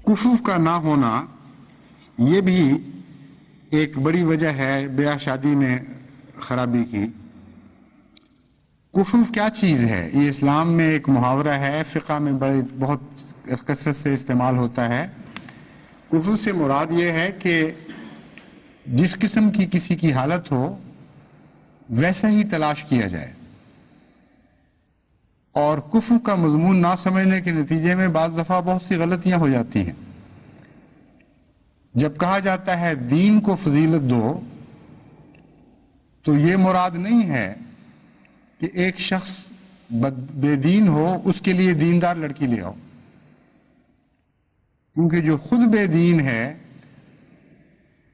کفف کا نہ ہونا یہ بھی ایک بڑی وجہ ہے بیاہ شادی میں خرابی کی۔ کفف کیا چیز ہے؟ یہ اسلام میں ایک محاورہ ہے، فقہ میں بہت کثرت سے استعمال ہوتا ہے۔ کفف سے مراد یہ ہے کہ جس قسم کی کسی کی حالت ہو ویسا ہی تلاش کیا جائے، اور کفر کا مضمون نہ سمجھنے کے نتیجے میں بعض دفعہ بہت سی غلطیاں ہو جاتی ہیں۔ جب کہا جاتا ہے دین کو فضیلت دو، تو یہ مراد نہیں ہے کہ ایک شخص بے دین ہو اس کے لیے دیندار لڑکی لے آؤ، کیونکہ جو خود بے دین ہے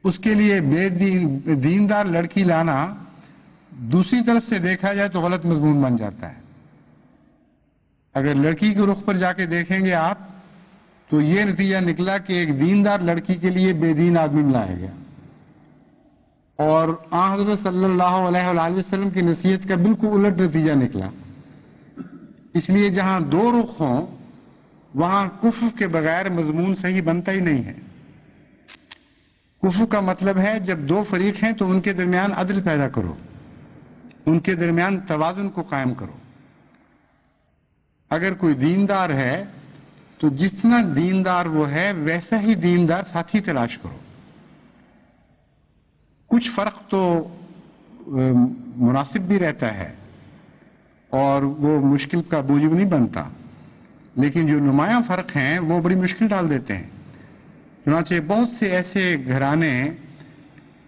اس کے لیے دیندار لڑکی لانا دوسری طرف سے دیکھا جائے تو غلط مضمون بن جاتا ہے۔ اگر لڑکی کے رخ پر جا کے دیکھیں گے آپ تو یہ نتیجہ نکلا کہ ایک دیندار لڑکی کے لیے بے دین آدمی لایا گیا، اور آن حضرت صلی اللہ علیہ وآلہ وسلم کی نصیحت کا بالکل الٹ نتیجہ نکلا۔ اس لیے جہاں دو رخ ہوں وہاں کفر کے بغیر مضمون صحیح بنتا ہی نہیں ہے۔ کفر کا مطلب ہے جب دو فریق ہیں تو ان کے درمیان عدل پیدا کرو، ان کے درمیان توازن کو قائم کرو۔ اگر کوئی دیندار ہے تو جتنا دیندار وہ ہے ویسا ہی دیندار ساتھی تلاش کرو۔ کچھ فرق تو مناسب بھی رہتا ہے اور وہ مشکل کا موجب نہیں بنتا، لیکن جو نمایاں فرق ہیں وہ بڑی مشکل ڈال دیتے ہیں۔ چنانچہ بہت سے ایسے گھرانے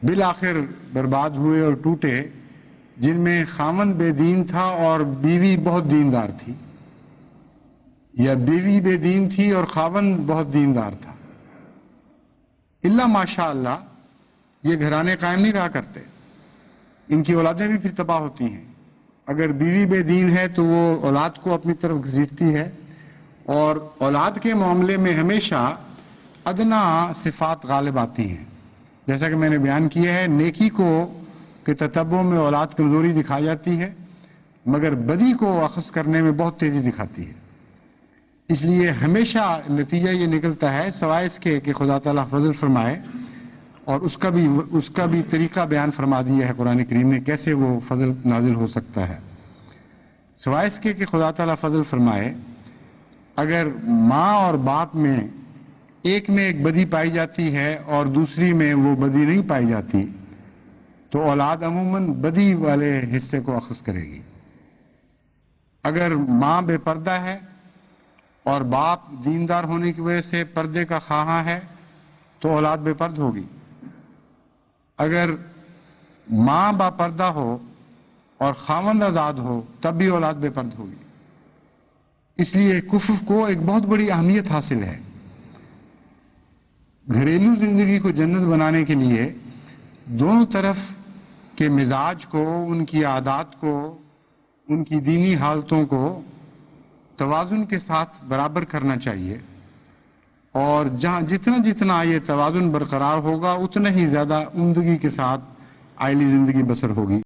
بالآخر برباد ہوئے اور ٹوٹے جن میں خاوند بے دین تھا اور بیوی بہت دیندار تھی، یا بیوی بے دین تھی اور خاوند بہت دیندار تھا۔ الا ماشاء اللہ یہ گھرانے قائم نہیں رہا کرتے، ان کی اولادیں بھی پھر تباہ ہوتی ہیں۔ اگر بیوی بے دین ہے تو وہ اولاد کو اپنی طرف گھسیٹتی ہے، اور اولاد کے معاملے میں ہمیشہ ادنا صفات غالب آتی ہیں۔ جیسا کہ میں نے بیان کیا ہے، نیکی کو کے تتبع میں اولاد کمزوری دکھائی جاتی ہے، مگر بدی کو اخذ کرنے میں بہت تیزی دکھاتی ہے۔ اس لیے ہمیشہ نتیجہ یہ نکلتا ہے، سوائے اس کے کہ خدا تعالیٰ فضل فرمائے، اور اس کا بھی طریقہ بیان فرما دیا ہے قرآن کریم نے کیسے وہ فضل نازل ہو سکتا ہے۔ سوائے اس کے کہ خدا تعالیٰ فضل فرمائے، اگر ماں اور باپ میں ایک میں ایک بدی پائی جاتی ہے اور دوسری میں وہ بدی نہیں پائی جاتی تو اولاد عموماً بدی والے حصے کو اخذ کرے گی۔ اگر ماں بے پردہ ہے اور باپ دیندار ہونے کی وجہ سے پردے کا خواہاں ہے تو اولاد بے پرد ہوگی۔ اگر ماں با پردہ ہو اور خاوند آزاد ہو تب بھی اولاد بے پرد ہوگی۔ اس لیے کفر کو ایک بہت بڑی اہمیت حاصل ہے۔ گھریلو زندگی کو جنت بنانے کے لیے دونوں طرف کے مزاج کو، ان کی عادات کو، ان کی دینی حالتوں کو توازن کے ساتھ برابر کرنا چاہیے، اور جہاں جتنا یہ توازن برقرار ہوگا اتنا ہی زیادہ عمدگی کے ساتھ عائلی زندگی بسر ہوگی۔